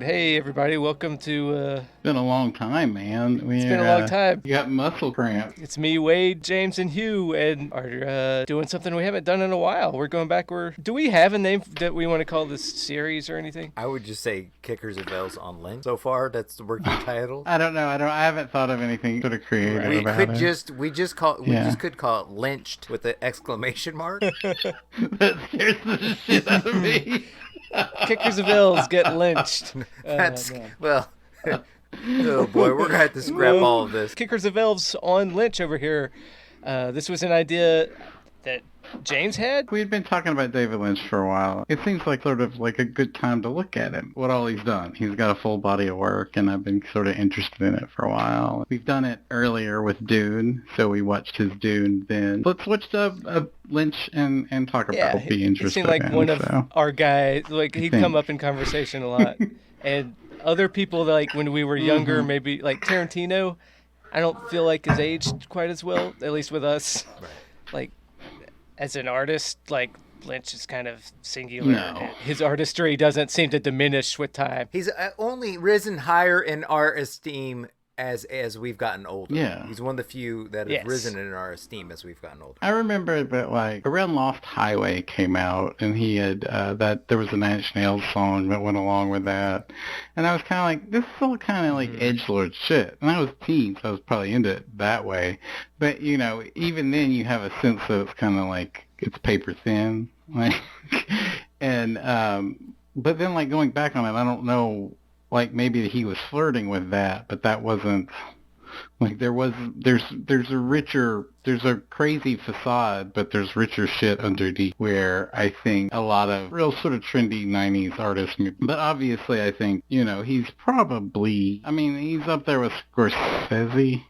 Hey everybody, welcome to Been a long time, man. it's been a long time. You got muscle cramps. It's me, Wade, James, and Hugh, and are doing something we haven't done in a while. We're going back. Do we have a name that we want to call this series or anything? I would just say Kickers of L's on Lynch. So far, that's the working title. I don't know. I haven't thought of anything sort of creative We about could it. just could call it lynched with the exclamation mark. That scares the shit out of me. Kickers of L's get lynched. That's Man. well. Oh boy, we're gonna have to scrap all of this. Kickers of Elves on Lynch over here. This was an idea that James had. We'd been talking about David Lynch for a while. It seems like sort of like a good time to look at him, what all he's done. He's got a full body of work, and I've been sort of interested in it for a while. We've done it earlier with Dune, so we watched his Dune then. Let's switch to Lynch and talk about what be He interested seemed like in, one of so. our guys. Like he'd come up in conversation a lot, and other people like when we were younger, maybe like Tarantino. I don't feel like has aged quite as well, at least with us. Right. Like as an artist, like Lynch is kind of singular. No. His artistry doesn't seem to diminish with time. He's only risen higher in our esteem as we've gotten older. Yeah. He's one of the few that have Yes. risen in our esteem as we've gotten older. I remember that like around Lost Highway came out, and he had that there was a Nine Inch Nails song that went along with that, and I was kind of like, this is all kind of like edgelord shit, and I was teen, so I was probably into it that way, but you know, even then you have a sense that it's kind of like it's paper thin, like, and but then like going back on it, I don't know. Like maybe he was flirting with that, but that wasn't like there's a crazy facade, but there's richer shit underneath where I think a lot of real sort of trendy 90s artists, but obviously I think, you know, he's up there with Scorsese.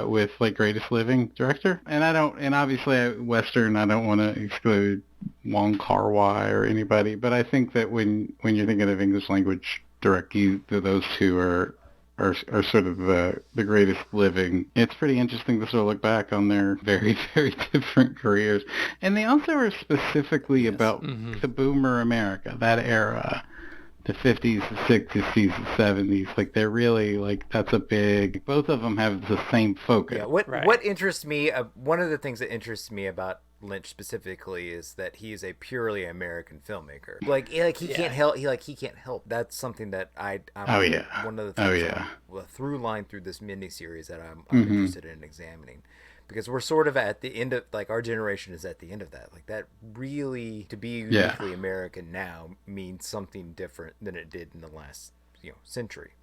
With like greatest living director, and obviously Western. I don't want to exclude Wong Kar-wai or anybody, but I think that when you're thinking of English language directors, those two are sort of the greatest living. It's pretty interesting to sort of look back on their very, very different careers, and they also are specifically about the boomer America, that era. The 50s, the 60s, the 70s, like they're really like that's a big. Both of them have the same focus. Yeah. Right. What interests me? One of the things that interests me about Lynch specifically is that he is a purely American filmmaker. Like he can't help. He can't help. That's something that I'm one of the things a through line through this miniseries that I'm interested in examining. Because we're sort of at the end of, like, our generation is at the end of that. Like, that really, to be uniquely American now means something different than it did in the last, century.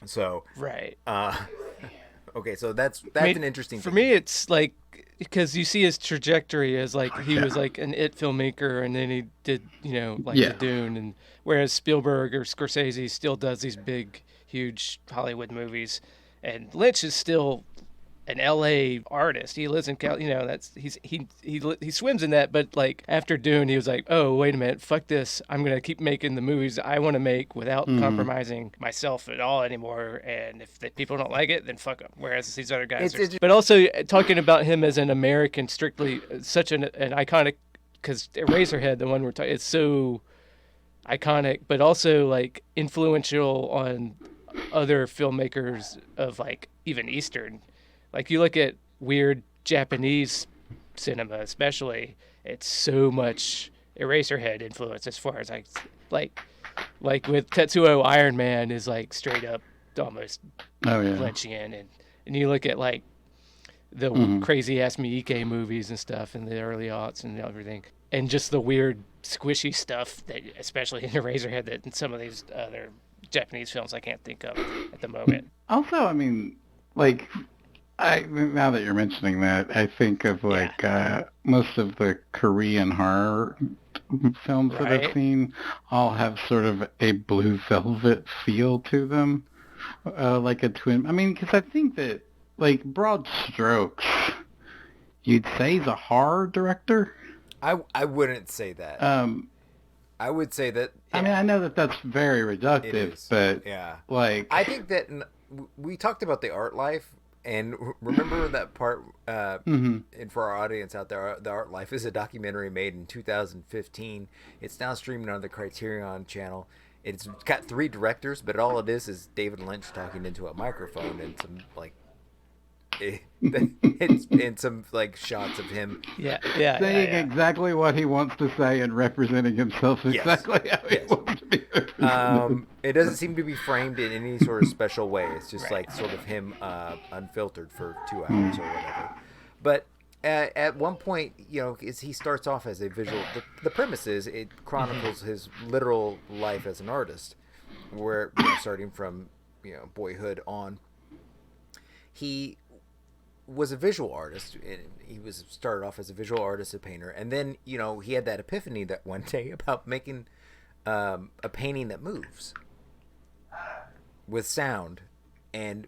So, Right. Okay, so that's an interesting For thing. me, it's like because you see his trajectory as like he was like an it filmmaker, and then he did the Dune, and whereas Spielberg or Scorsese still does these big, huge Hollywood movies, and Lynch is still an LA artist. He lives in he swims in that, but like after Dune, he was like, oh, wait a minute, fuck this. I'm going to keep making the movies I want to make without compromising myself at all anymore. And if the people don't like it, then fuck them. Whereas these other guys but also talking about him as an American, strictly such an iconic, because Eraserhead, the one we're talking, it's so iconic, but also like influential on other filmmakers of like even Eastern. Like, you look at weird Japanese cinema, especially, it's so much Eraserhead influence as far as, like with Tetsuo Iron Man is, like, straight up almost Lynchian. And you look at, like, the crazy-ass Miike movies and stuff in the early aughts and everything. And just the weird, squishy stuff, that, especially in Eraserhead, that in some of these other Japanese films I can't think of at the moment. Also, I mean, like... now that you're mentioning that, I think of like most of the Korean horror films that I've seen all have sort of a Blue Velvet feel to them, like a twin. I mean, because I think that like broad strokes, you'd say he's a horror director. I wouldn't say that. I would say that. I mean, I know that that's very reductive, but like I think that we talked about the Art Life. And remember that part, and for our audience out there, The Art Life is a documentary made in 2015. It's now streaming on the Criterion channel. It's got 3 directors, but all it is David Lynch talking into a microphone and some like it's in some like shots of him saying exactly what he wants to say and representing himself exactly how he wants to be represented. It doesn't seem to be framed in any sort of special way. It's just like sort of him unfiltered for 2 hours or whatever. But at one point, he starts off as a visual. The premise is it chronicles his literal life as an artist, where starting from boyhood on, he was a visual artist. He started off as a visual artist, a painter, and then he had that epiphany that one day about making a painting that moves with sound, and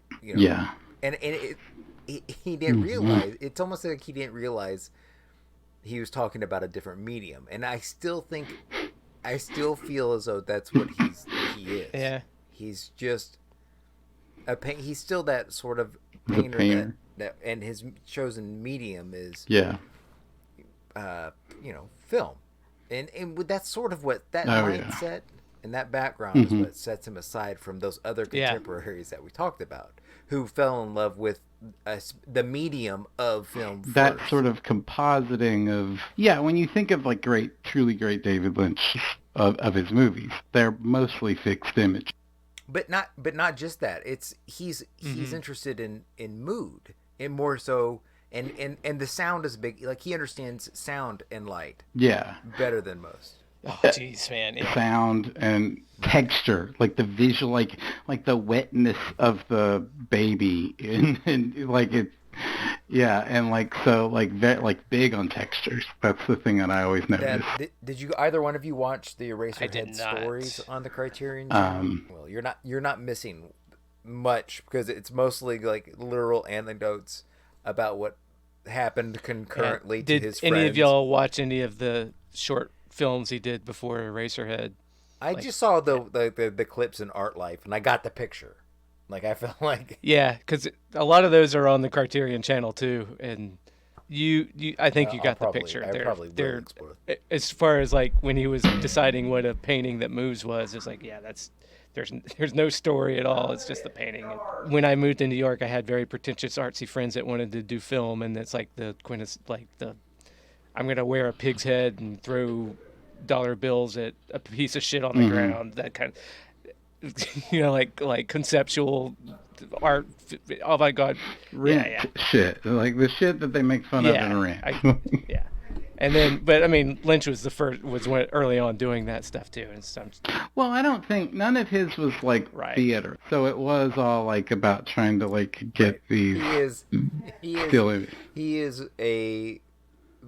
and he didn't realize. It's almost like he didn't realize he was talking about a different medium, and I still feel as though that's what he is. Yeah, he's just he's still that sort of painter. That and his chosen medium is film, and that's sort of what that mindset and that background is what sets him aside from those other contemporaries that we talked about, who fell in love with the medium of film first. That sort of compositing of when you think of like truly great David Lynch of his movies, they're mostly fixed image. But not just that. It's he's interested in mood, and more so, and the sound is big. Like he understands sound and light. Better than most. Oh jeez, man. Yeah. Sound and texture, like the visual, like the wetness of the baby, and like it. And like so, like big on textures. That's the thing that I always noticed. Did you either one of you watch the Eraserhead stories on the Criterion channel? Well, you're not missing much because it's mostly like literal anecdotes about what happened concurrently to his friends. Did any of y'all watch any of the short films he did before Eraserhead? I just saw the clips in Art Life, and I got the picture. Like I felt like because a lot of those are on the Criterion channel too, and I think you got the picture. They're as far as like when he was deciding what a painting that moves was. It's like there's no story at all. It's just the painting. And when I moved to New York, I had very pretentious artsy friends that wanted to do film, and it's like the I'm gonna wear a pig's head and throw dollar bills at a piece of shit on the ground. That kind of. Like conceptual art. Oh my God! Shit, like the shit that they make fun of in Rent. And then, but I mean, Lynch was early on doing that stuff too. And well, I don't think none of his was like theater, so it was all like about trying to like get these. He is a.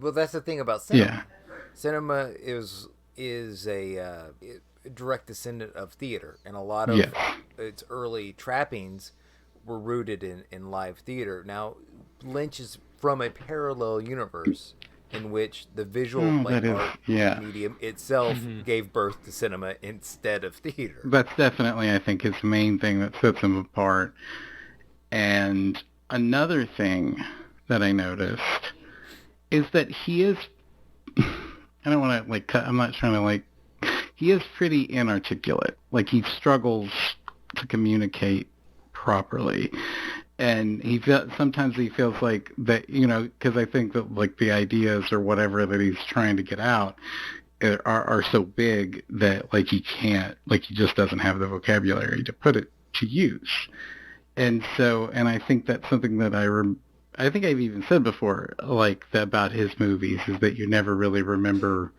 Well, that's the thing about cinema. Yeah. Cinema is a direct descendant of theater, and a lot of its early trappings were rooted in live theater. Now, Lynch is from a parallel universe in which the visual art medium itself gave birth to cinema instead of theater. That's definitely, I think, his main thing that sets him apart. And another thing that I noticed is that he is I don't want to I'm not trying to he is pretty inarticulate. Like he struggles to communicate properly, and sometimes he feels like that. Because I think that like the ideas or whatever that he's trying to get out are so big that like he can't, like he just doesn't have the vocabulary to put it to use. And I think that's something that I think I've even said before, like about his movies, is that you never really remember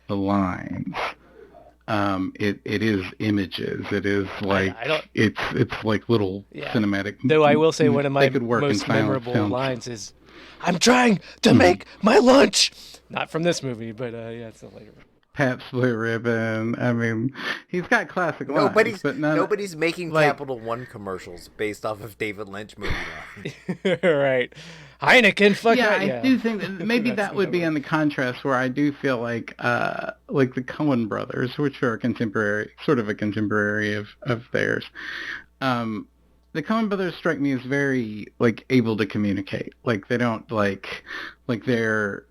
the lines. It is images. It is like it's like little cinematic. Though I will say one of my most memorable lines is, "I'm trying to make my lunch." Not from this movie, but it's a later one. Pabst Blue Ribbon. I mean, he's got classic lines. Nobody's making Capital One commercials based off of David Lynch movie lines. Right. Heineken, fuck I do think that maybe that would be in the contrast where I do feel like the Coen brothers, which are sort of a contemporary of theirs. The Coen brothers strike me as very like able to communicate. Like they don't like they're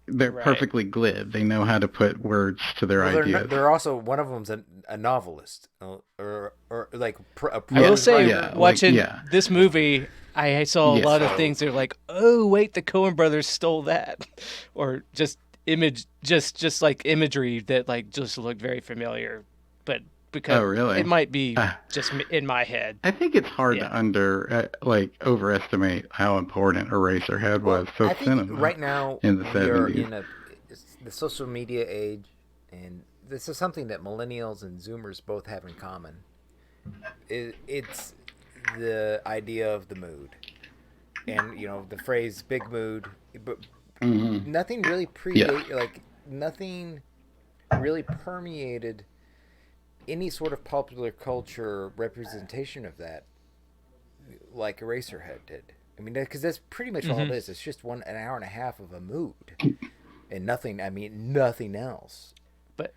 they're perfectly glib. They know how to put words to their ideas. They're also, one of them's a novelist, or like a I will say, watching like, this movie, I saw a lot of things that are like, oh wait, the Coen brothers stole that, or just like imagery that like just looked very familiar, but because it might be just in my head. I think it's hard to overestimate how important Eraserhead was to cinema. Right now, in the 70s. Are in the social media age, and this is something that millennials and Zoomers both have in common. It's the idea of the mood, and the phrase "big mood," but nothing really nothing really permeated any sort of popular culture representation of that like Eraserhead did. I mean, because that's pretty much all it is. It's just an hour and a half of a mood, and nothing else. But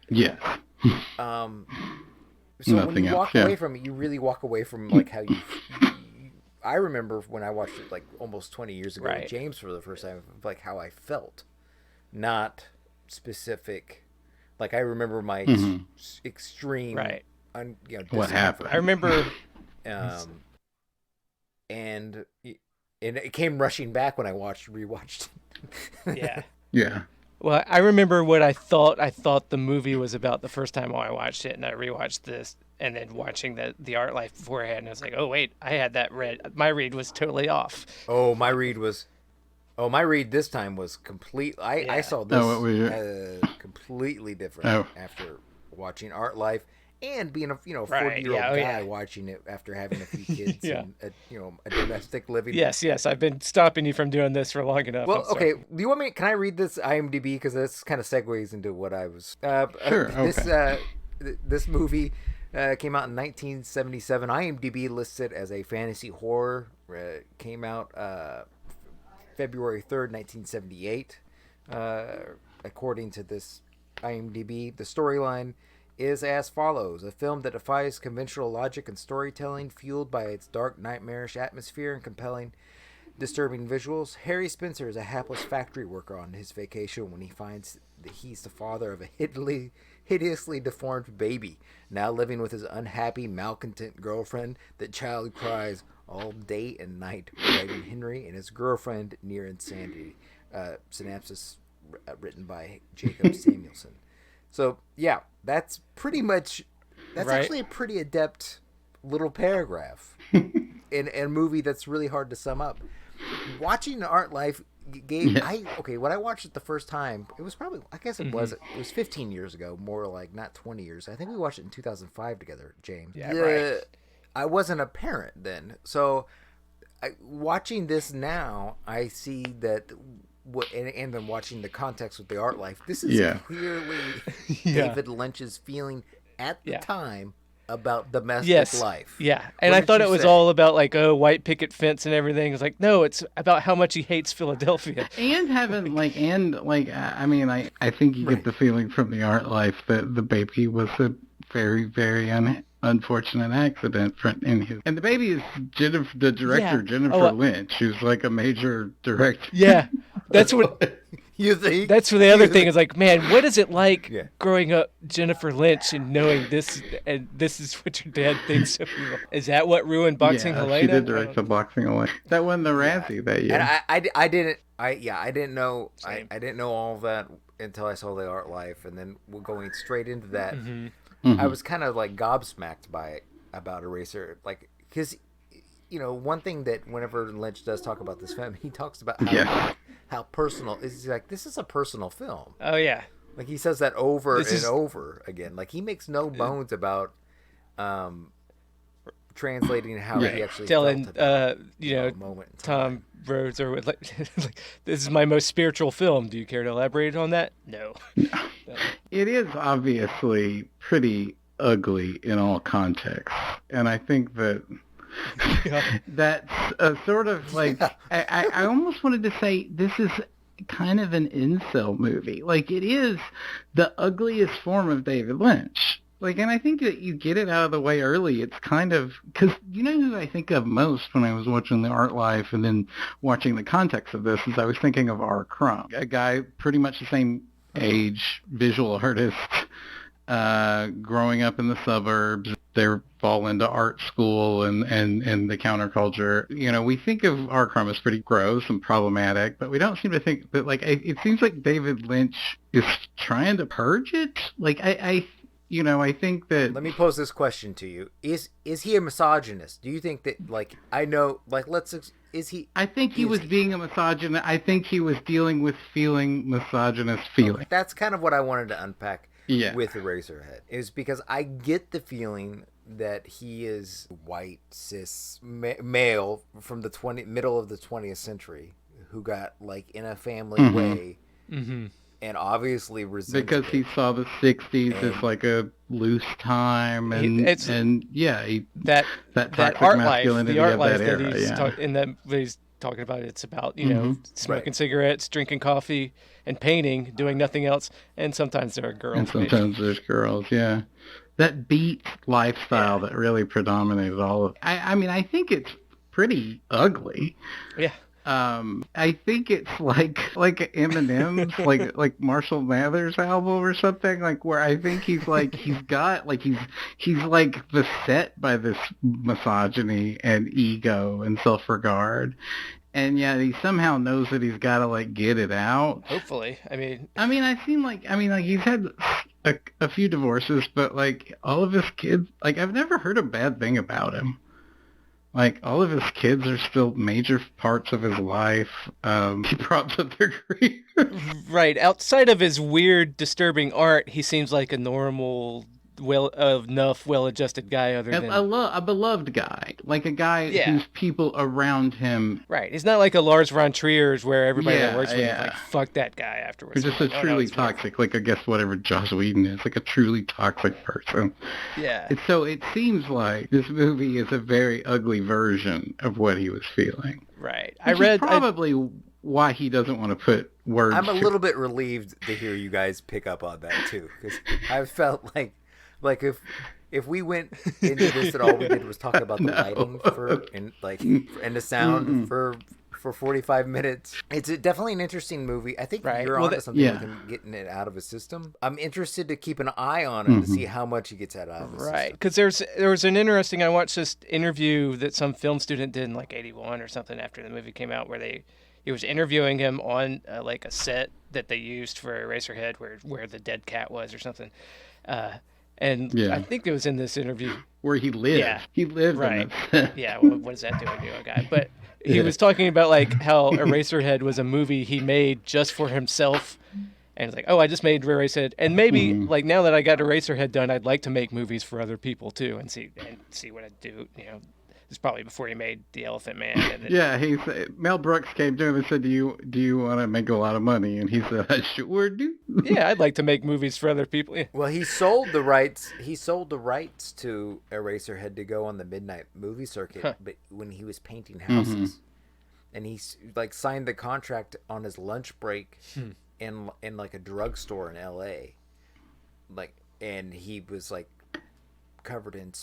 so when you walk away from it, you really walk away from like how you. I remember when I watched it like almost 20 years ago with James for the first time, like how I felt, not specific. Like I remember my extreme, what happened. I remember, and it came rushing back when I rewatched it. Yeah. Well, I remember what I thought the movie was about the first time I watched it, and I rewatched this, and then watching the Art Life beforehand, and I was like, oh wait, I had that read. My read was totally off. My read this time was complete. I saw this completely different after watching Art Life and being a 40-year-old guy watching it after having a few kids and a domestic living. Yes, I've been stopping you from doing this for long enough. Well, okay. Do you want me? Can I read this IMDb, because this kind of segues into what I was. Sure. Okay. This movie came out in 1977. IMDb lists it as a fantasy horror. Came out February 3rd, 1978. According to this IMDb, the storyline is as follows: a film that defies conventional logic and storytelling, fueled by its dark, nightmarish atmosphere and compelling, disturbing visuals. Harry Spencer is a hapless factory worker on his vacation when he finds that he's the father of a hideously deformed baby, now living with his unhappy, malcontent girlfriend. The child cries all day and night, writing Henry and his girlfriend near insanity. Synopsis written by Jacob Samuelson. So yeah, that's pretty much. That's actually a pretty adept little paragraph in a movie that's really hard to sum up. Watching Art Life when I watched it the first time, it was probably, I guess it was 15 years ago, more like, not 20 years. I think we watched it in 2005 together, James. Yeah, right. I wasn't a parent then, so watching this now, I see that. And then watching the context with the Art Life, this is clearly David Lynch's feeling at the time about domestic life. Yeah, and I thought it was all about like white picket fence and everything. It's like, no, it's about how much he hates Philadelphia. And having I think you get the feeling from the Art Life that the baby was a very, very unfortunate accident in his, and the baby is Jennifer Lynch, who's like a major director. Yeah, that's what you think. That's what the other thing is like. Man, what is it like growing up Jennifer Lynch and knowing this, and this is what your dad thinks of you? Is that what ruined Boxing Helena? She did direct the Boxing Helena. That won the Razzie that year. And I didn't know. I didn't know all of that until I saw the Art Life, and then we're going straight into that. I was kind of like gobsmacked by it, about Eraser, like, because one thing that whenever Lynch does talk about this film, he talks about how personal is. Like, this is a personal film. Oh yeah, like he says that over and over again. Like, he makes no bones about translating how he actually telling felt Tom Rhodes or like this is my most spiritual film. Do you care to elaborate on that? No. It is obviously pretty ugly in all contexts, and I think that that's a sort of like I almost wanted to say this is kind of an incel movie. Like, it is the ugliest form of David Lynch. Like, and I think that you get it out of the way early. It's kind of, because you know who I think of most when I was watching the Art Life and then watching the context of this is I was thinking of R. Crumb, a guy pretty much the same age, visual artist, growing up in the suburbs. They fall into art school and the counterculture. You know, we think of R. Crumb as pretty gross and problematic, but we don't seem to think that, like, it seems like David Lynch is trying to purge it. Like, I think that... Let me pose this question to you. Is he a misogynist? Do you think that, like, I know, like, is he... I think he was being a misogynist. I think he was dealing with misogynist feeling. That's kind of what I wanted to unpack with Eraserhead. Is because I get the feeling that he is white, cis, male from the middle of the 20th century who got, like, in a family way... Mm-hmm. And obviously resents because he saw the 60s as like a loose time, and that toxic art masculinity life, the art of life that era. He's talking about, it's about, you know, smoking cigarettes, drinking coffee, and painting, doing nothing else, and sometimes there are girls. And sometimes there's girls, yeah. That beat lifestyle that really predominated all of. I mean, I think it's pretty ugly. Yeah. I think it's like Eminem's like Marshall Mathers album or something, like where I think he's like he's like beset by this misogyny and ego and self-regard, and yet he somehow knows that he's got to like get it out. Hopefully, he's had a few divorces, but like all of his kids, like I've never heard a bad thing about him. Like, all of his kids are still major parts of his life. He props up their career. Right. Outside of his weird, disturbing art, he seems like a normal, well-adjusted guy. A beloved guy. Like a guy whose people around him... Right. He's not like a Lars von Trier's where everybody that works with him is like, fuck that guy afterwards. He's just truly toxic, like I guess whatever Joss Whedon is, like a truly toxic person. Yeah. And so it seems like this movie is a very ugly version of what he was feeling. Right. Probably why he doesn't want to put words... I'm a little bit relieved to hear you guys pick up on that, too, because I felt like if we went into this and all we did was talk about the lighting and the sound for 45 minutes, it's definitely an interesting movie. I think you're onto something with him getting it out of his system. I'm interested to keep an eye on him to see how much he gets out of his system. Right, because there was an interesting. I watched this interview that some film student did in like '81 or something after the movie came out, where he was interviewing him on like a set that they used for Eraserhead, where the dead cat was or something. And I think it was in this interview where he lived. Yeah, he lived. Right. Yeah. Well, what does that do to a guy? But he was talking about like how Eraserhead was a movie he made just for himself, and it's like, oh, I just made Eraserhead, and maybe like now that I got Eraserhead done, I'd like to make movies for other people too, and see what I'd do. You know, it's probably before he made The Elephant Man. And Mel Brooks came to him and said, "Do you want to make a lot of money?" And he said, "I sure do." Yeah, I'd like to make movies for other people. Yeah. Well, he sold the rights. He sold the rights to Eraserhead to go on the midnight movie circuit, but when he was painting houses, and he like signed the contract on his lunch break in like a drugstore in L.A. Like, and he was like covered in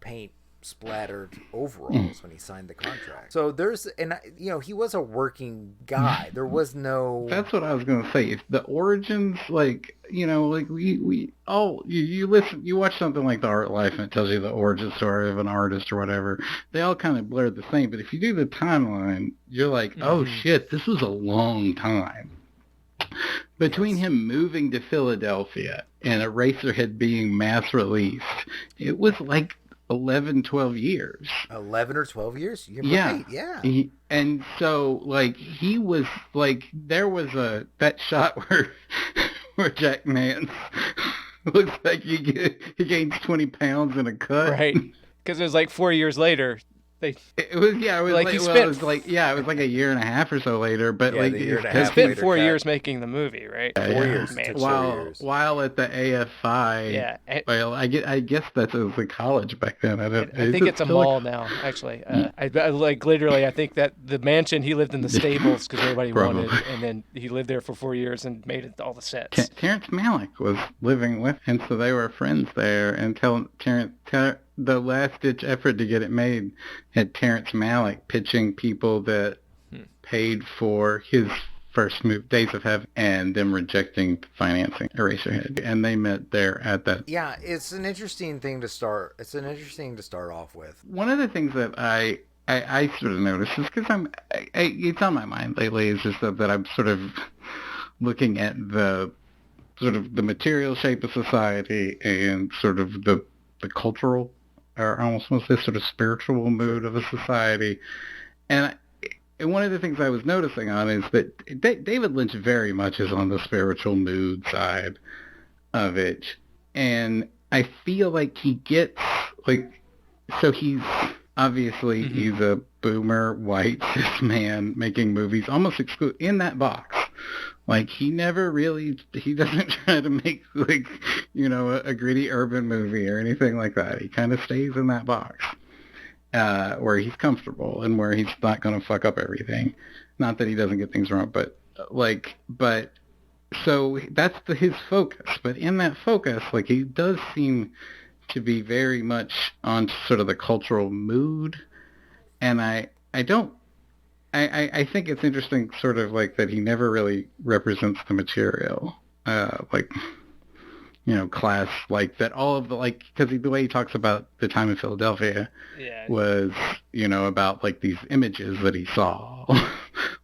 paint splattered overalls when he signed the contract. So he was a working guy. There was no... That's what I was going to say. If the origins, like, we all, you listen, you watch something like The Art Life and it tells you the origin story of an artist or whatever, they all kind of blur the same. But if you do the timeline, you're like, oh shit, this was a long time. Between him moving to Philadelphia and Eraserhead being mass released, it was like 11, 12 years. 11 or 12 years? You're right, yeah. And so, like, he was, like, there was that shot where Jack Nance looks like he gains 20 pounds in a cut. Right. Because it was like 4 years later. It was yeah. It was like well, it was like yeah. It was like a year and a half or so later. But yeah, like the year and a He half spent later 4 years making the movie, right? 4 years. Man. While at the AFI. Yeah. Well, I guess that was a college back then. I think it's a mall now, actually. I like literally. I think that the mansion he lived in the stables because everybody wanted, and then he lived there for 4 years and made it all the sets. Terrence Malick was living with, and so they were friends there until the last-ditch effort to get it made had Terrence Malick pitching people that paid for his first move, Days of Heaven, and them rejecting financing Eraserhead, and they met there at that. Yeah, it's an interesting thing to start. It's an interesting to start off with. One of the things that I sort of noticed is because it's on my mind lately is just that I'm sort of looking at the sort of the material shape of society and sort of the cultural, or almost this sort of spiritual mood of a society. And one of the things I was noticing on is that David Lynch very much is on the spiritual mood side of it. And I feel like he gets, like, so he's obviously he's a boomer, white, cis man making movies almost in that box. Like, he doesn't try to make, like, a gritty urban movie or anything like that. He kind of stays in that box where he's comfortable and where he's not going to fuck up everything. Not that he doesn't get things wrong, but so that's his focus. But in that focus, like, he does seem to be very much on sort of the cultural mood. And I think it's interesting, sort of like that he never really represents the material, class, like that. All of the because the way he talks about the time in Philadelphia was, about like these images that he saw,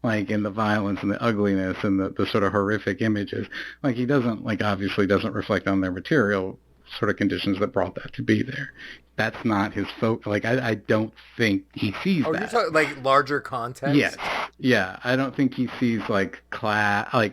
like in the violence and the ugliness and the sort of horrific images. Like he doesn't obviously doesn't reflect on their material sort of conditions that brought that to be there. That's not his focus. Like, I don't think he sees that. You're talking like larger context? Yes. Yeah. I don't think he sees I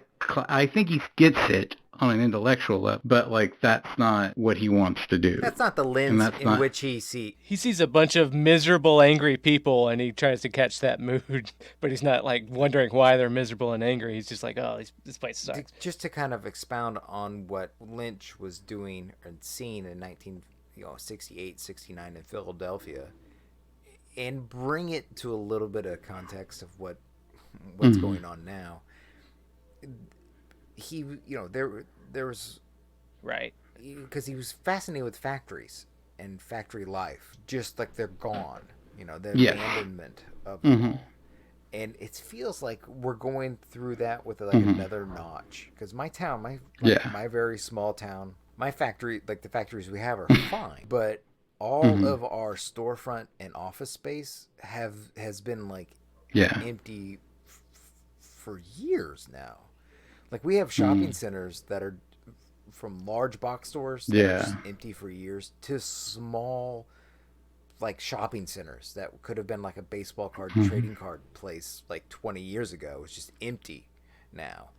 think he gets it on an intellectual level, but that's not what he wants to do. That's not the lens in which he sees. He sees a bunch of miserable, angry people, and he tries to catch that mood, but he's not wondering why they're miserable and angry. He's just like, oh, this place sucks. Just to kind of expound on what Lynch was doing and seeing in 1968, 69 in Philadelphia, and bring it to a little bit of context of what's going on now. He, there was right, because he was fascinated with factories and factory life, just like they're gone, the abandonment of them. And it feels like we're going through that with another notch. Because my town, my very small town, my factory, the factories we have are fine, but all of our storefront and office space has been empty for years now. Like, we have shopping centers that are from large box stores that are just empty for years to small, shopping centers that could have been a baseball card trading card place 20 years ago. It's just empty now.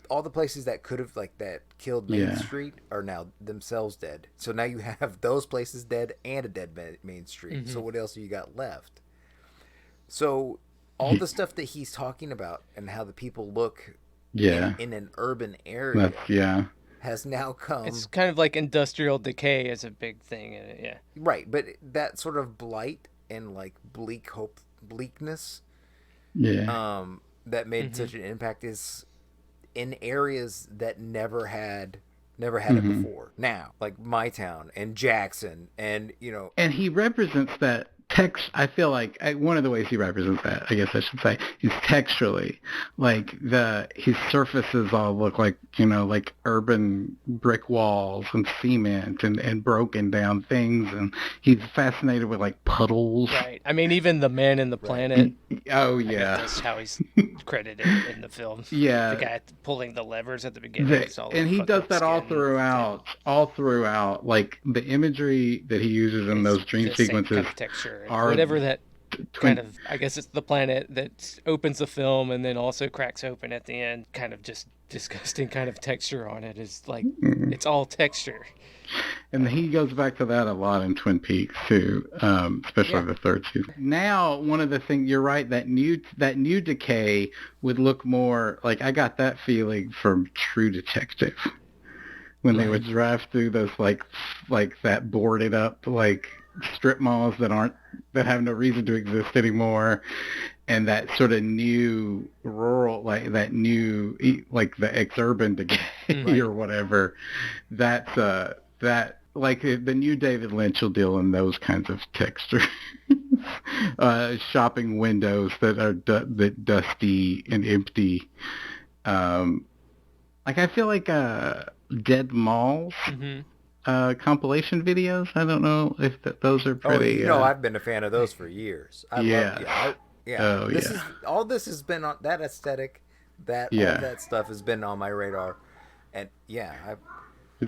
All the places that could have that killed Main Street are now themselves dead. So now you have those places dead and a dead Main Street. So what else have you got left? So all the stuff that he's talking about and how the people look in an urban area has now come. It's kind of like industrial decay is a big thing. Right, but that sort of blight and bleakness that made such an impact is in areas that never had it before. Now, like my town and Jackson and and he represents that I feel like one of the ways he represents that, I guess I should say, is texturally. His surfaces all look like urban brick walls and cement and broken down things, and he's fascinated with puddles. Right. I mean, even the Man in the Planet. Oh yeah. That's how he's credited in the film. Yeah. The guy pulling the levers at the beginning. And he does that all throughout. The imagery that he uses in those dream sequences. Kind of texture. Whatever that kind of, I guess it's the planet that opens the film and then also cracks open at the end. Kind of just disgusting kind of texture on it. Is like it's all texture. And he goes back to that a lot in Twin Peaks too, especially the third season. Now, one of the things, you're right, that new decay would look more like, I got that feeling from True Detective when they would drive through those like that boarded up like strip malls that have no reason to exist anymore, and that sort of new rural, like that new, like the ex-urban decay or whatever. That's that, like the new David Lynch will deal in those kinds of textures. Shopping windows that are that dusty and empty. Like I feel like Dead Malls compilation videos. I don't know if those are pretty. I've been a fan of those for years. All this has been on that aesthetic. All that stuff has been on my radar, and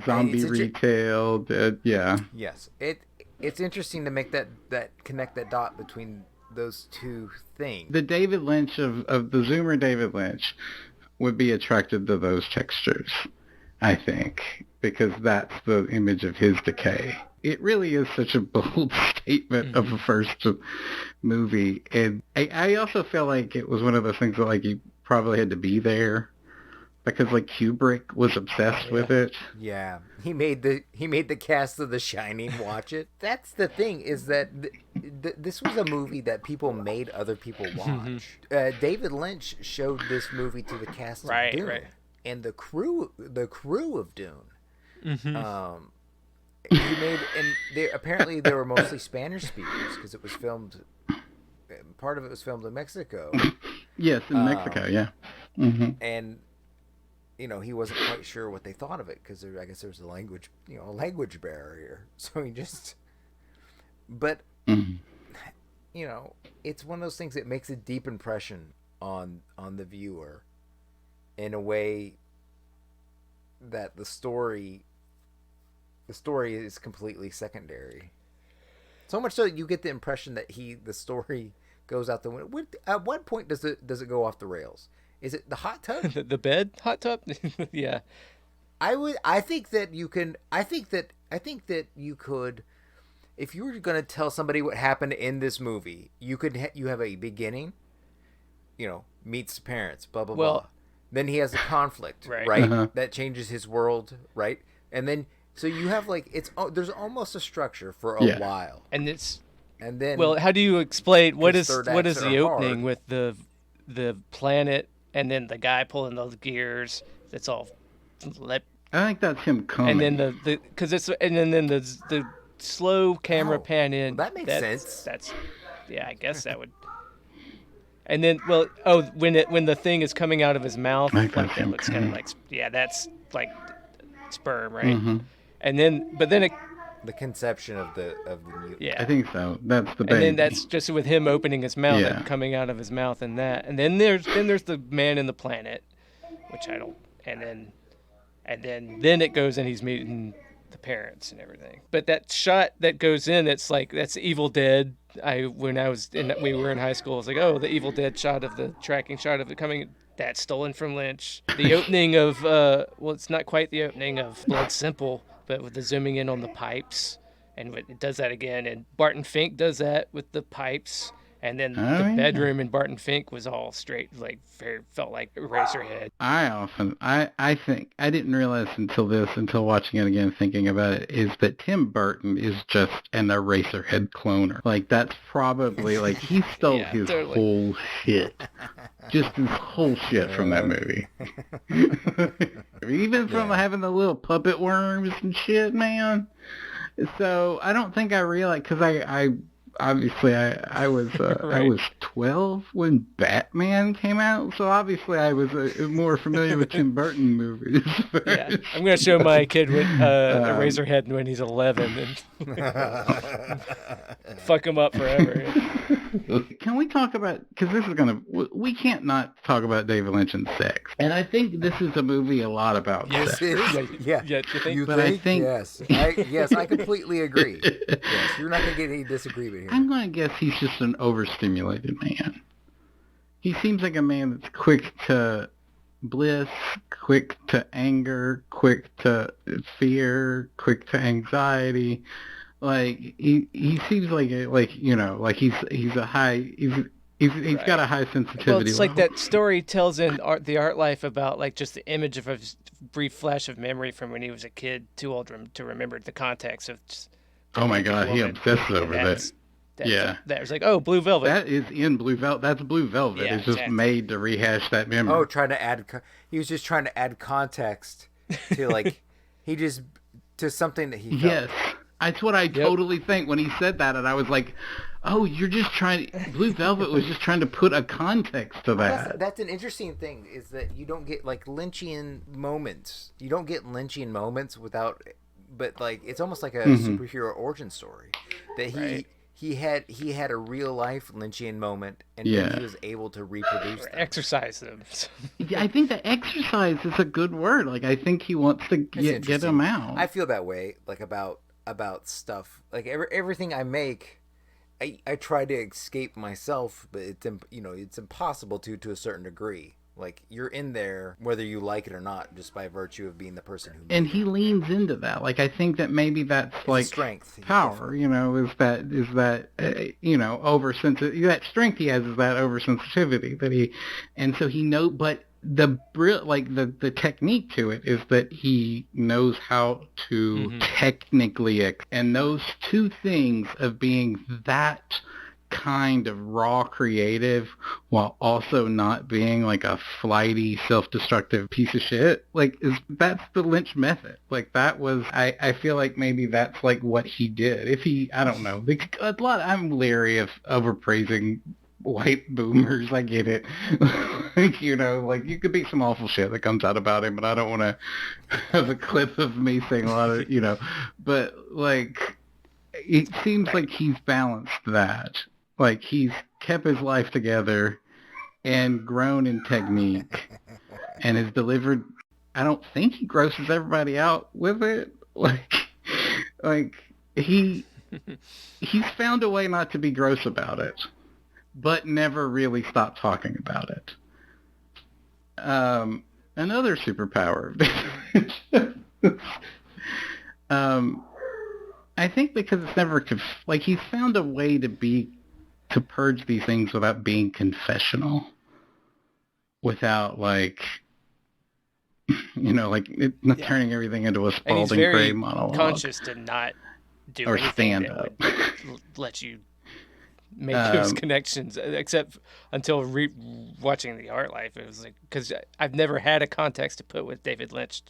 zombie retail. Yes, it's interesting to make that connect that dot between those two things. The David Lynch of the Zoomer David Lynch would be attracted to those textures, I think, because that's the image of his decay. It really is such a bold statement of a first movie, and I also feel like it was one of those things that like you probably had to be there, because like Kubrick was obsessed with it. Yeah, he made the cast of The Shining watch it. That's the thing, is that this was a movie that people made other people watch. David Lynch showed this movie to the cast of Dune and the crew of Dune. He made, and apparently they were mostly Spanish speakers because it was filmed. Part of it was filmed in Mexico. Yes, in Mexico, yeah. And he wasn't quite sure what they thought of it because I guess there was a language barrier. So he just, but it's one of those things that makes a deep impression on the viewer in a way that the story is completely secondary. So much so that you get the impression that the story goes out the window. At what point does it go off the rails? Is it the hot tub? The bed hot tub? Yeah. I think that you could, if you were going to tell somebody what happened in this movie, you have a beginning, meets parents, blah, blah, blah. Then he has a conflict, right? That changes his world, right? And then, so you have like, there's almost a structure for a while. And then, well, how do you explain, what is the opening hard. With the planet and then the guy pulling those gears? That's all. I think that's him coming. And then the slow camera pan in. That makes sense. I guess that would. And then, when the thing is coming out of his mouth, like that looks kind of like, that's like sperm, right? And then, the conception of the I think so. That's the baby. And then that's just with him opening his mouth and coming out of his mouth, and that. And then there's the man in the planet, which I don't. And then it goes and he's meeting the parents and everything. But that shot that goes in, that's Evil Dead. When we were in high school, I was like, oh, the Evil Dead shot of the tracking shot of it coming. That's stolen from Lynch. The opening of it's not quite the opening of Blood Simple, but with the zooming in on the pipes, and it does that again. And Barton Fink does that with the pipes. And then the bedroom in Barton Fink was all straight, like felt like Eraserhead. I think, I didn't realize until watching it again, thinking about it, is that Tim Burton is just an Eraserhead cloner. Like, that's probably, like, he stole his whole shit. Just his whole shit from that movie. Even from having the little puppet worms and shit, man. So, I don't think I realized, because I obviously I was I was 12 when Batman came out, so obviously I was more familiar with Tim Burton movies. I'm gonna show my kid Eraserhead when he's 11 and fuck him up forever. Can we talk about, because we can't not talk about David Lynch and sex, and I think this is a movie a lot about sex. It is. Yeah. You think? I think yes, I completely agree. Yes, you're not gonna get any disagreement here. I'm going to guess he's just an overstimulated man. He seems like a man that's quick to bliss, quick to anger, quick to fear, quick to anxiety. Like he seems like he's a high he's got a high sensitivity Well, it's like level. that story tells in the Art Life about like just the image of a brief flash of memory from when he was a kid, too old to remember the context of. Oh my God, he obsesses over that. Yeah. That was like, oh, Blue Velvet. That is in Blue Velvet. That's Blue Velvet. Yeah, it's just made to rehash that memory. Oh, he was just trying to add context to like, to something that he felt. Yes. That's what I totally think when he said that, and I was like, oh, you're just trying, Blue Velvet was just trying to put a context to that. That's an interesting thing, is that you don't get like Lynchian moments. You don't get Lynchian moments without, but like, it's almost like a superhero origin story that he had a real life Lynchian moment, and he was able to reproduce them. Exercise them. Yeah, I think the exercise is a good word. Like, I think he wants to get them out. I feel that way, like about stuff. Like everything I make, I try to escape myself, but it's impossible to a certain degree. Like, you're in there whether you like it or not, just by virtue of being the person who made and he leans into that. Like, I think that maybe that's like strength, power, is that oversensitive. That strength he has is that oversensitivity and so he but the technique to it is that he knows how to technically, and those two things of being that kind of raw creative while also not being like a flighty, self-destructive piece of shit, like that's the Lynch method. Like, that was, I feel like maybe that's like what he did. I don't know, I'm leery of overpraising white boomers. I get it. Like, you could be some awful shit that comes out about him, but I don't want to have a clip of me saying a lot of, but like, it seems like he's balanced that. Like, he's kept his life together and grown in technique and has delivered. I don't think he grosses everybody out with it. Like he's found a way not to be gross about it, but never really stopped talking about it. Another superpower. I think because it's never he's found a way to purge these things without being confessional, without turning everything into a Spalding Gray monologue. Conscious to not do or anything stand that up. would let you make those connections, except until watching the Art Life. It was like, because I've never had a context to put with David Lynch,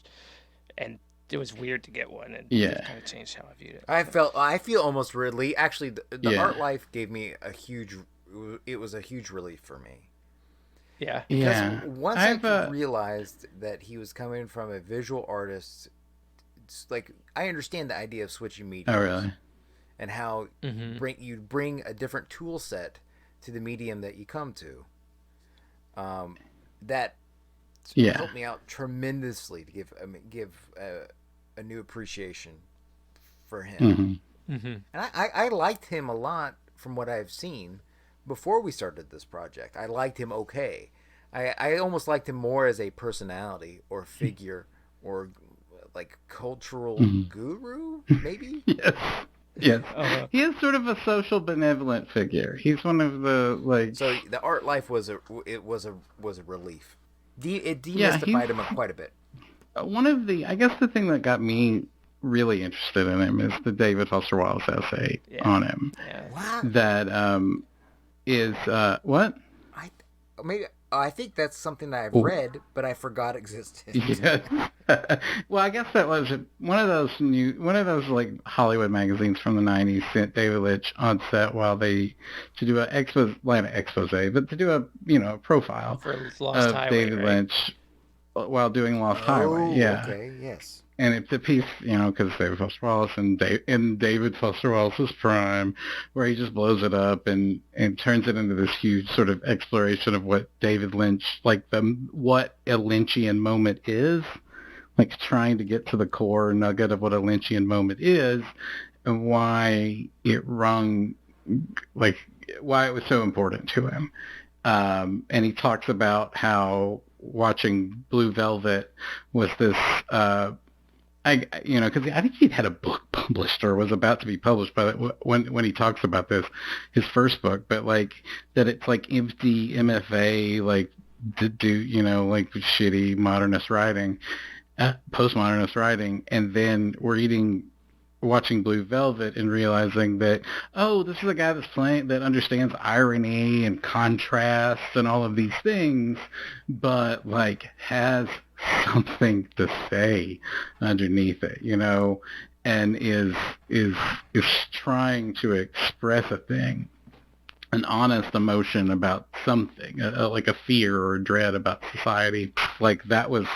and it was weird to get one, and it kind of changed how I viewed it. I feel almost relief. Actually, the Art Life gave me it was a huge relief for me. Yeah. Because once I realized that he was coming from a visual artist, like, I understand the idea of switching media. Oh, really? And how you bring a different tool set to the medium that you come to. That helped me out tremendously to give a new appreciation for him. And I liked him a lot from what I've seen before we started this project. I liked him okay. I almost liked him more as a personality or figure or like cultural guru, maybe? Yes. He is sort of a social benevolent figure. He's one of the So the Art Life was a relief. It demystified him quite a bit. I guess the thing that got me really interested in him is the David Foster Wallace essay on him. Yeah. Wow. That is what? I think that's something that I've read, but I forgot existed. Yeah. Well, I guess that was one of those like Hollywood magazines from the 90s sent David Lynch on set to do an expose, but to do a profile for Lost of Highway, David Lynch while doing Lost Highway. Yeah. Okay. Yes. And it's a piece, because David Foster Wallace and David Foster Wallace's prime, where he just blows it up and turns it into this huge sort of exploration of what David Lynch, what a Lynchian moment is, like trying to get to the core nugget of what a Lynchian moment is, and why it rung like why it was so important to him. And he talks about how watching Blue Velvet was this, because I think he'd had a book published or was about to be published, but when he talks about this, his first book, but like that it's like empty MFA, like to do, like shitty modernist writing, postmodernist writing, and then watching Blue Velvet and realizing that, oh, this is a guy that understands irony and contrast and all of these things, but like has something to say underneath it, and is trying to express a thing, an honest emotion about something, like a fear or a dread about society. Like that was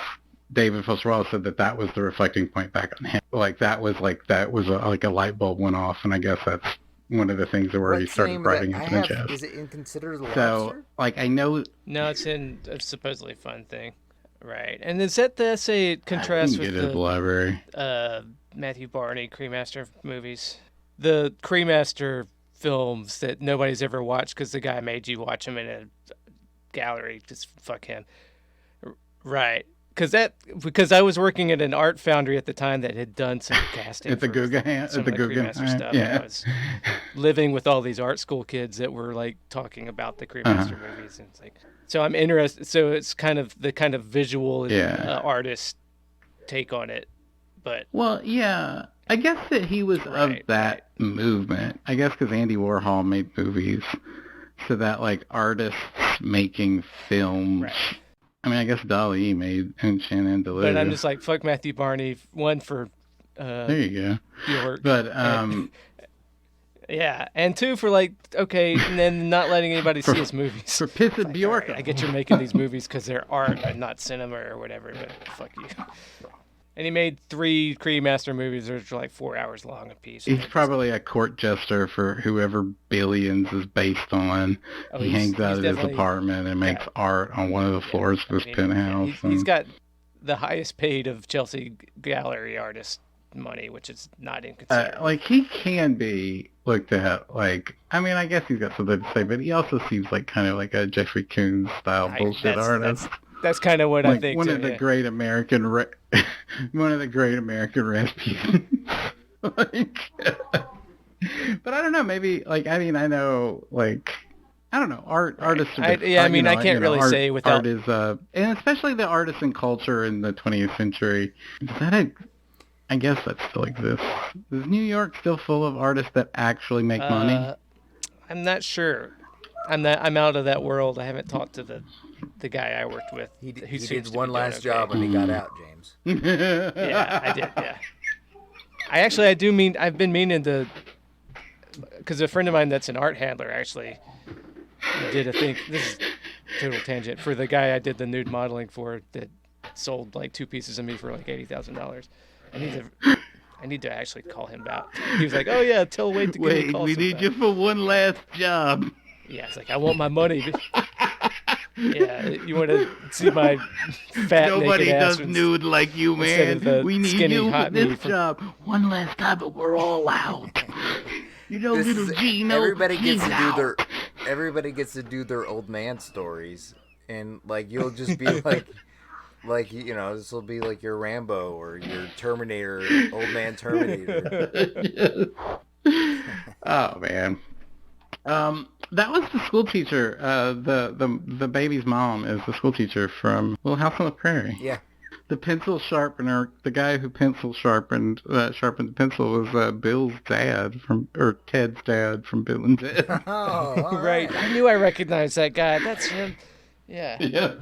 David Foster Wallace said that was the reflecting point back on him. Like that was like a light bulb went off, and I guess that's one of the things where he started writing into the chest. Is it in Consider the Lobster? So, like, I know. No, it's in a supposedly fun thing, right? And is that the essay it contrasts with the library? Matthew Barney Cremaster movies, the Cremaster films that nobody's ever watched because the guy made you watch them in a gallery. Just fuck him, right? Because I was working at an art foundry at the time that had done some casting at the Guggenheim stuff. Yeah. I was living with all these art school kids that were like talking about the Cremaster movies, and it's like, so I'm interested. So it's kind of the kind of visual and artist take on it, but I guess that he was of that movement. I guess because Andy Warhol made movies, so that like artists making films. Right. I mean, I guess Dali made Ancient and Deleuze. But I'm just like, fuck Matthew Barney. One for there you go. Bjork. But and two for like, okay, and then not letting anybody see his movies. For Piss and Bjork. Right, I get you're making these movies because they're art and not cinema or whatever, but fuck you. And he made 3 Cremaster movies that are like 4 hours long a piece. He's probably a court jester for whoever Billions is based on. He hangs out at his apartment and makes art on one of the floors of his penthouse. He's got the highest paid of Chelsea gallery artist money, which is not inconsiderable. Like, he can be looked at like, I mean, I guess he's got something to say, but he also seems like kind of like a Jeffrey Coons style bullshit artist. That's kind of what I think. One of the great American Rasputin. Like, but I don't know. Maybe like I mean I know like I don't know artists. I can't really say without art is and especially the artisan culture in the 20th century. Is that I guess that still exists. Is New York still full of artists that actually make money? I'm not sure. I'm out of that world. I haven't talked to the guy I worked with. He did one last job and he got out, James. Yeah, I did. Yeah. I've been meaning to, because a friend of mine that's an art handler actually did a thing. This is total tangent for the guy I did the nude modeling for that sold like 2 pieces of me for like $80,000. I need to actually call him back. He was like, "Oh yeah, wait to give me a call." We need you for one last job. Yeah, it's like I want my money. Yeah, you want to see my fat Nobody naked ass does nude like you, man. We need you for this job. One last time, but we're all out. Little Gino. Everybody gets to do their old man stories, and like you'll just be like, this will be like your Rambo or your Terminator, old man Terminator. Oh man. That was the school teacher. The baby's mom is the school teacher from Little House on the Prairie. Yeah. The pencil sharpener, the guy who sharpened the pencil was Bill's dad Ted's dad from Bill and Ted. Oh, right. I knew I recognized that guy. That's him. Yeah. Yeah.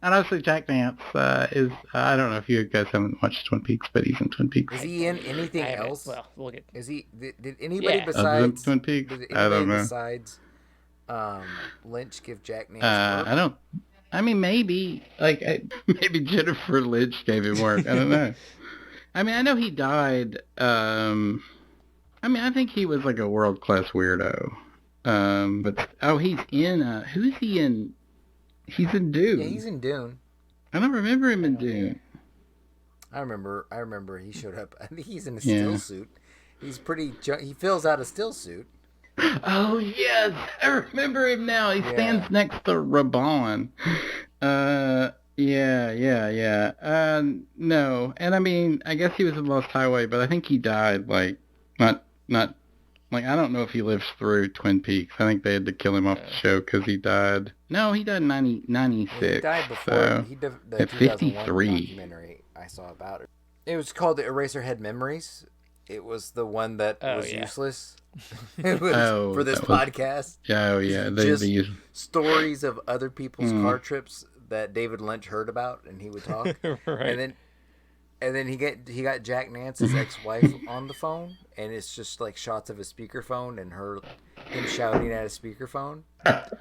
And obviously Jack Nance is, I don't know if you guys haven't watched Twin Peaks, but he's in Twin Peaks. Is he in anything else? Well, we'll get... Is he, did anybody besides Twin Peaks? I don't know. Besides Lynch give Jack Nance work? Maybe Jennifer Lynch gave him work. I don't know. I mean, I know he died. I think he was like a world-class weirdo. He's in, who's he in? He's in Dune. Yeah, he's in Dune. I don't remember him in Dune. I remember he showed up. I think he's in a still suit He's pretty. He fills out a still suit. Oh yes, I remember him now. He stands next to Raban. Yeah. No, and I mean, I guess he was in Lost Highway, but I think he died like not like I don't know if he lives through Twin Peaks. I think they had to kill him off the show because he died. No, he died in 96. He died before so the 2001 53. documentary I saw about it. It was called the Eraserhead Memories. It was the one that was useless. It was for this podcast. Oh yeah, they stories of other people's car trips that David Lynch heard about, and he would talk. Right. And then he got Jack Nance's ex-wife on the phone, and it's just like shots of a speakerphone and him shouting at a speakerphone.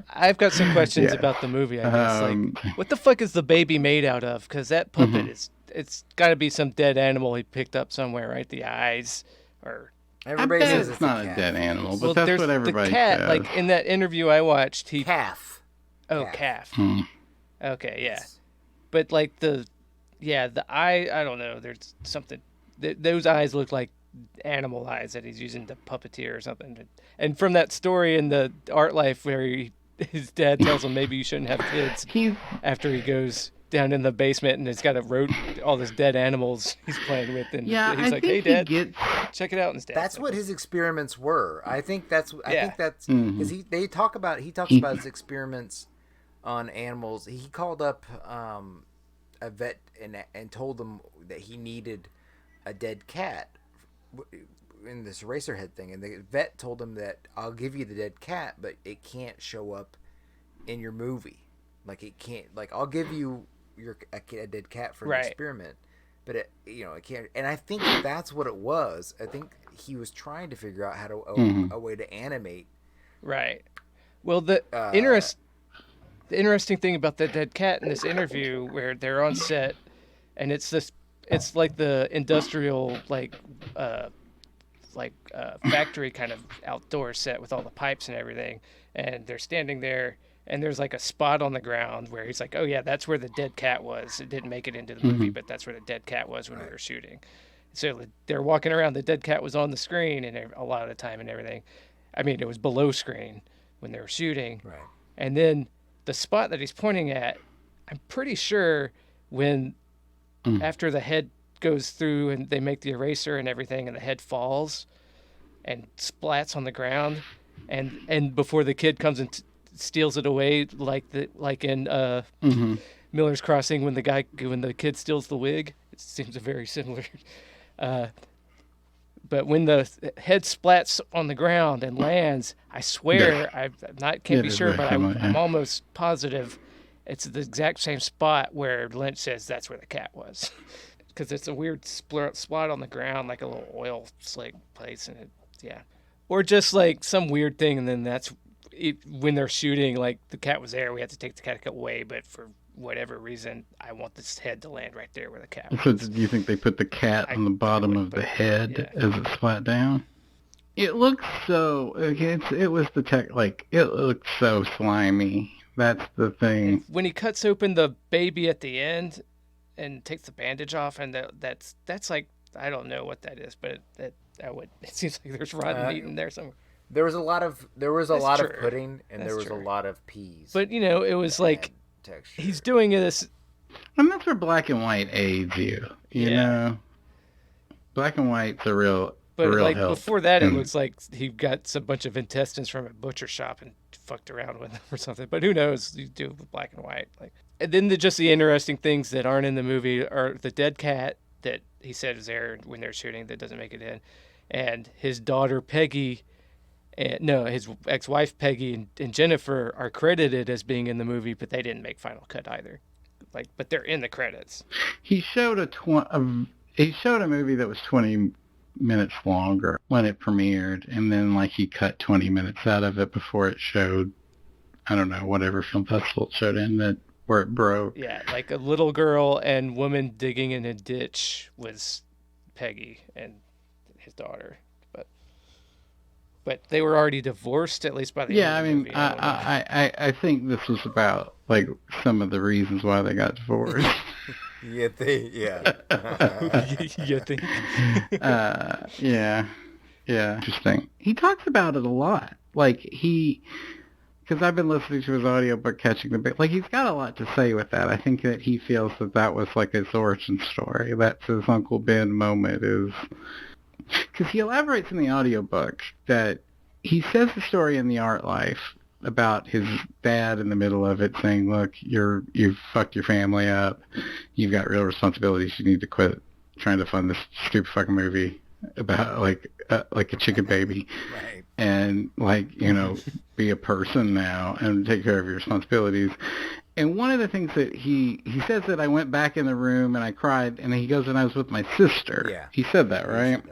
I've got some questions about the movie. I guess like, what the fuck is the baby made out of? Because that puppet it's got to be some dead animal he picked up somewhere, right? The eyes, or everybody says it's not a dead animal, but well, that's what everybody the cat, says. Like in that interview I watched, calf. Oh, calf. Okay, yeah, but like the eye, I don't know. There's something. Those eyes look like animal eyes that he's using to puppeteer or something. And from that story in the Art Life where his dad tells him maybe you shouldn't have kids after he goes down in the basement and it's got all this dead animals he's playing with, and he's like, "Hey, Dad, check it out instead." That's what his experiments were. I think that's because he talks about his experiments on animals. He called up a vet and told him that he needed a dead cat in this Eraserhead thing, and the vet told him that I'll give you the dead cat, but it can't show up in your movie. Like it can't. Like I'll give you a dead cat for an experiment, but it can't. And I think that's what it was. I think he was trying to figure out how to a way to animate. Right. Well, the interesting thing about the dead cat in this interview where they're on set, and it's like the industrial factory kind of outdoor set with all the pipes and everything, and they're standing there and there's like a spot on the ground where he's like, oh yeah, that's where the dead cat was. It didn't make it into the movie, but that's where the dead cat was when we were shooting. So they're walking around, the dead cat was on the screen and a lot of the time and everything. I mean, it was below screen when they were shooting. Right. And then the spot that he's pointing at, I'm pretty sure when after the head goes through and they make the eraser and everything and the head falls and splats on the ground, and before the kid comes and steals it away, like in Miller's Crossing when the kid steals the wig. It seems very similar. But when the head splats on the ground and lands, I swear, can't be sure, but I'm almost positive it's the exact same spot where Lynch says that's where the cat was. Because it's a weird spot on the ground, like a little oil slick place, and or just like some weird thing, and then that's when they're shooting, like the cat was there, we had to take the cat away, but for whatever reason, I want this head to land right there where the cat was. So do you think they put the cat on the bottom of the head as it splat down? It looks so. It was the tech. Like it looked so slimy. That's the thing. And when he cuts open the baby at the end and takes the bandage off, and that's like, I don't know what that is, but it seems like there's rotten meat in there somewhere. There was a lot of pudding, and there was a lot of peas. But it was like texture. He's doing this. And that's where black and white aids you. You know, black and white's a real. But real like help. Before that, it looks like he got a bunch of intestines from a butcher shop and fucked around with them or something. But who knows? You do with black and white. And then just the interesting things that aren't in the movie are the dead cat that he said is there when they're shooting that doesn't make it in, and his daughter Peggy. His ex-wife Peggy and Jennifer are credited as being in the movie, but they didn't make final cut either. But they're in the credits. He showed a movie that was 20 minutes longer when it premiered, and then he cut 20 minutes out of it before it showed. I don't know, whatever film festival it showed in where it broke. Yeah, like a little girl and woman digging in a ditch was Peggy and his daughter. But they were already divorced, at least by the end of the movie. I think this was about some of the reasons why they got divorced. You think? Yeah. You think? Yeah. Yeah, interesting. He talks about it a lot. Like, because I've been listening to his audiobook, Catching the Big, like, he's got a lot to say with that. I think that he feels that that was, like, his origin story. That's his Uncle Ben moment is... Because he elaborates in the audiobook that he says the story in the Art Life about his dad in the middle of it saying, look, you've fucked your family up. You've got real responsibilities. You need to quit trying to fund this stupid fucking movie about like a chicken baby. Right. And be a person now and take care of your responsibilities. And one of the things that he says that I went back in the room and I cried, and he goes, and I was with my sister. Yeah. He said that, right?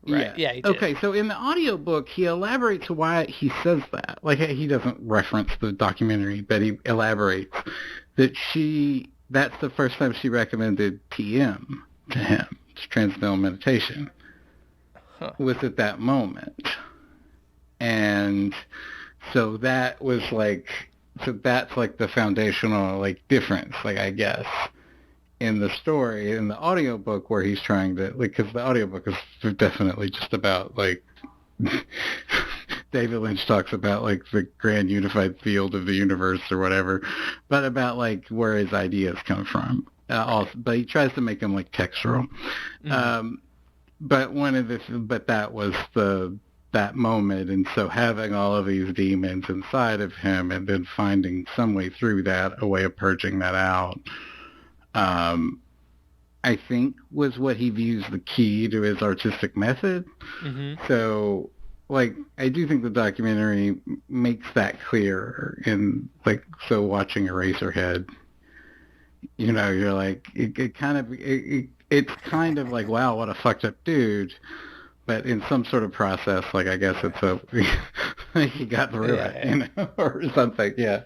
Right. Yeah, he did. Okay, so in the audiobook, he elaborates why he says that. Like, he doesn't reference the documentary, but he elaborates that that's the first time she recommended TM to him, Transcendental Meditation, was at that moment. And so that was that's like the foundational, like, difference, like, I guess, in the story, in the audiobook, where he's trying to, like, because the audiobook is definitely just about, like, David Lynch talks about, like, the grand unified field of the universe or whatever, but about, like, where his ideas come from. Also, but he tries to make them, like, textural. Mm-hmm. But that was that moment, and so having all of these demons inside of him and then finding some way through that, a way of purging that out, I think was what he views the key to his artistic method. Mm-hmm. So, like, I do think the documentary makes that clear. And, like, so watching Eraserhead, you're like, it's kind of like, wow, what a fucked up dude. But in some sort of process, like, I guess it's he got through it, or something, yeah.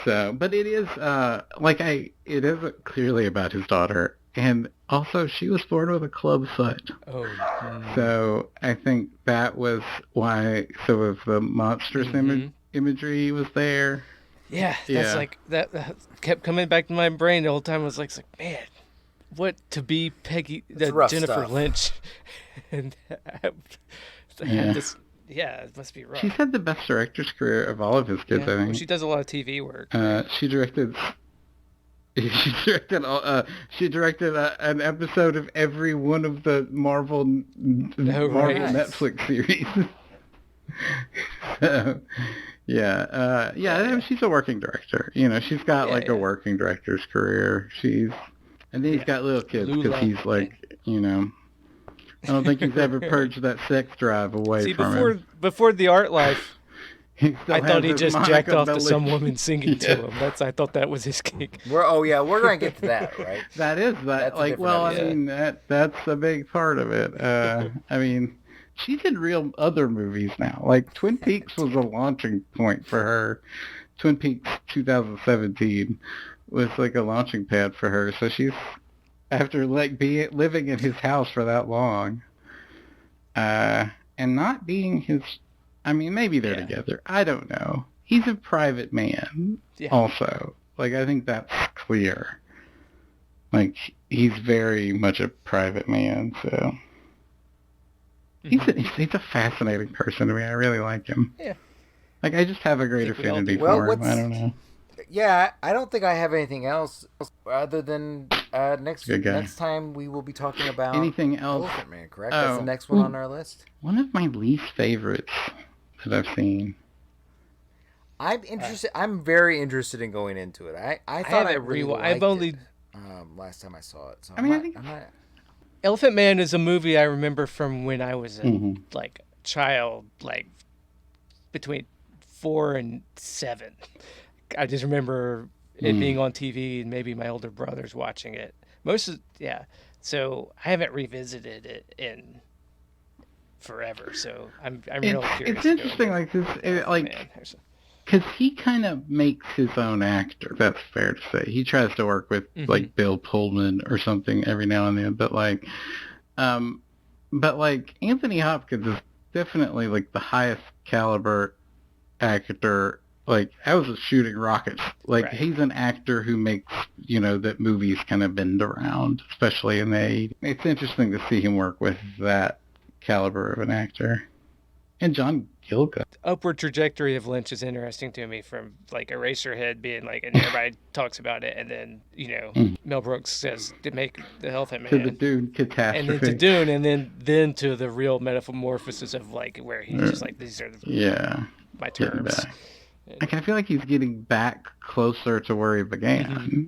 So, but it is, it is clearly about his daughter, and also she was born with a club foot. Oh. Mm. So I think that was why some of the monstrous imagery was there. Yeah, that's like, that kept coming back to my brain the whole time. I was like, man, what to be Jennifer stuff. Lynch, and had this. Yeah, it must be rough. She's had the best director's career of all of his kids, I think. Well, she does a lot of TV work. She directed an episode of every one of the Marvel Netflix series. So, she's a working director. She's got a working director's career. And then he's got little kids because he's like, I don't think he's ever purged that sex drive away from him. Before the Art Life, I thought he just jacked off to some woman singing to him. I thought that was his gig. We're going to get to that, right? That is that. Like, well, I mean, that's a big part of it. I mean, she's in real other movies now. Like, Twin Peaks was a launching point for her. Twin Peaks 2017 was like a launching pad for her. So she's, after like living in his house for that long, and not being his, I mean, maybe they're together. I don't know. He's a private man also. Like, I think that's clear. Like, he's very much a private man, so. He's a fascinating person to me. I really like him. Yeah. Like, I just have a great affinity for him. I don't know. Yeah, I don't think I have anything else other than next time we will be talking about anything else. Elephant Man, correct? That's the next one on our list. One of my least favorites that I've seen. I'm interested. I'm very interested in going into it. I thought I really liked I've only it, last time I saw it. So I think Elephant Man is a movie I remember from when I was a child, like between 4 and 7. I just remember it being on TV and maybe my older brothers watching it. So I haven't revisited it in forever. So I'm really curious. It's interesting, like this, because he kind of makes his own actor. That's fair to say. He tries to work with like Bill Pullman or something every now and then, but Anthony Hopkins is definitely like the highest caliber actor Like, I was shooting rockets. Like, Right. he's an actor who makes, that movies kind of bend around, especially in the 80s. It's interesting to see him work with that caliber of an actor. And John Gielgud. Upward trajectory of Lynch is interesting to me, from like Eraserhead being like, and everybody talks about it, and then Mel Brooks says to make the Elephant Man, to the Dune catastrophe, and then to Dune, and then to the real metamorphosis of like where he's just like, these are my terms. Like, I feel like he's getting back closer to where he began. Mm-hmm.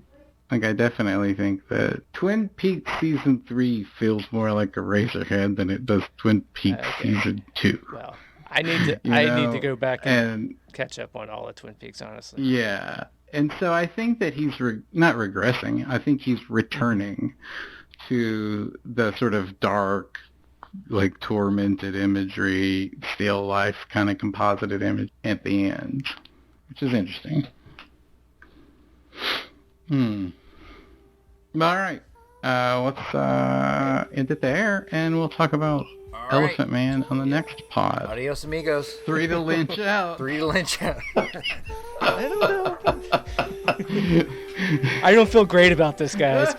Like, I definitely think that Twin Peaks Season 3 feels more like Eraserhead than it does Twin Peaks Season 2. Well, I need to go back and catch up on all of Twin Peaks, honestly. Yeah. And so I think that he's not regressing. I think he's returning to the sort of dark, like, tormented imagery, still life kind of composited image at the end, which is interesting. All right. Let's end it there, and we'll talk about Elephant Man on the next pod. Adios, amigos. 3 to Lynch out. 3 to Lynch out. I don't know. I don't feel great about this, guys.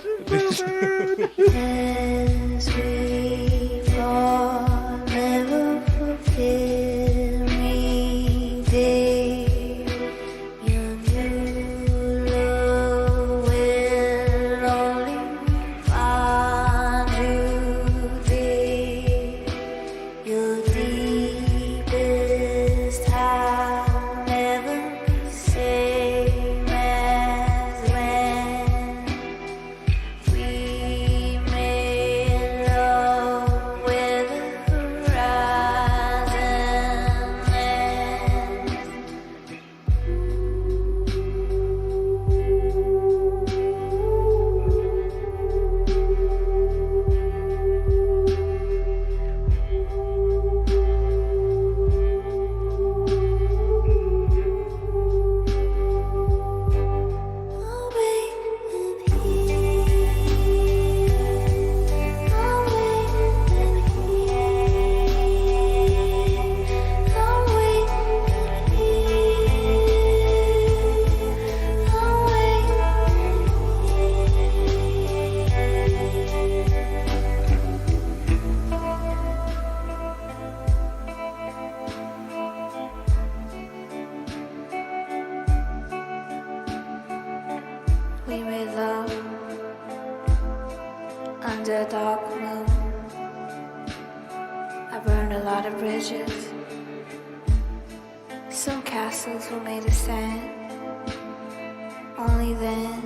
We made love under a dark moon. I burned a lot of bridges. Some castles were made of sand. Only then